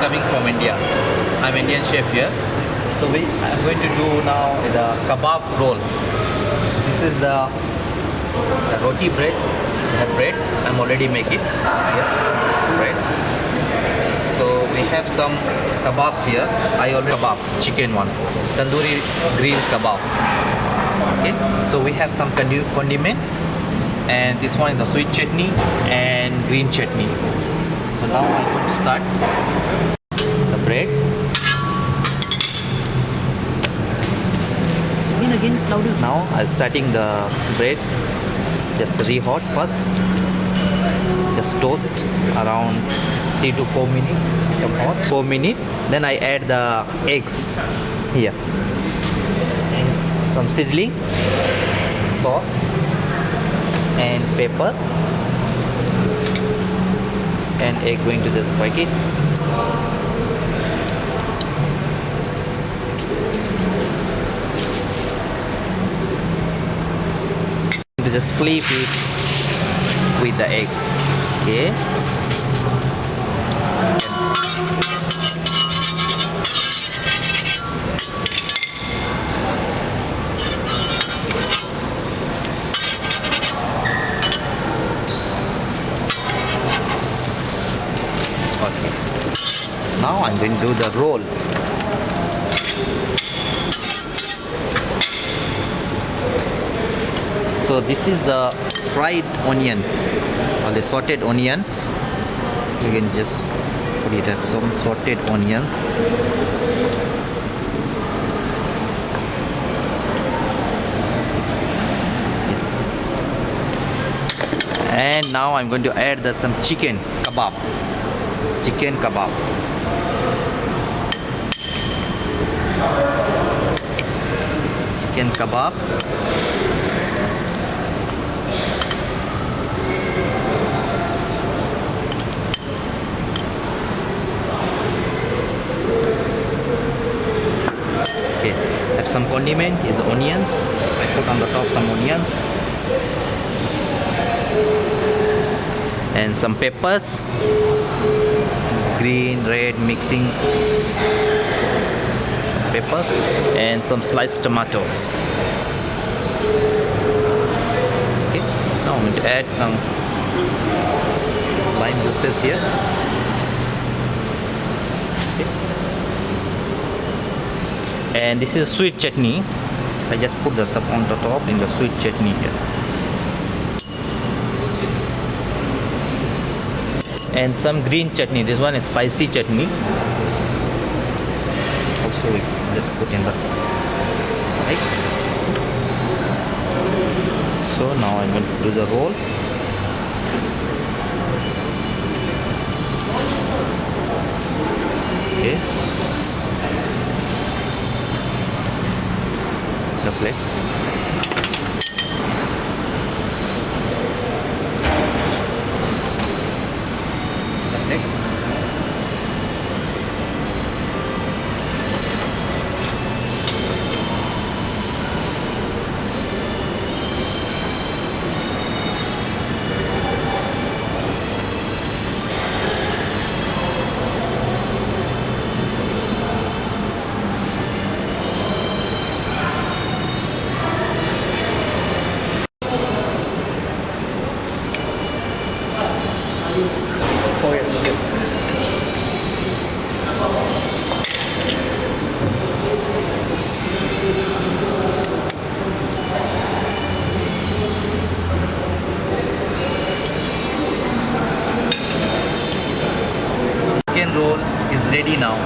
coming from India. I'm Indian chef here. So I'm going to do now the kebab roll. This is the roti bread. The bread I'm already making here. Breads. So we have some kebabs here. I already kebab, chicken one, tandoori green kebab. Okay. So we have some condiments, and this one is the sweet chutney and green chutney. So now I'm going to start the bread. Again, louder. Now I'm starting the bread. Just re-hot first. Just toast around 3 to 4 minutes. Become hot. 4 minutes. Then I add the eggs here. And some sizzling, salt and pepper. And egg going to just bake it. To just flip it with the eggs. Okay. Okay. Now I'm going to do the roll. So this is the fried onion or the sauteed onions. You can just put it as some sauteed onions. And now I'm going to add some chicken kebab. Chicken kebab. Chicken kebab. Have some condiment is onions. I put on the top some onions and some peppers, green, red, mixing some pepper and some sliced tomatoes. Okay, now I'm going to add some lime juices here. And this is sweet chutney. I just put the sub on the top in the sweet chutney here. And some green chutney. This one is spicy chutney. Also we just put in the side. So now I'm going to do the roll. Okay. The plates. Chicken roll is ready now.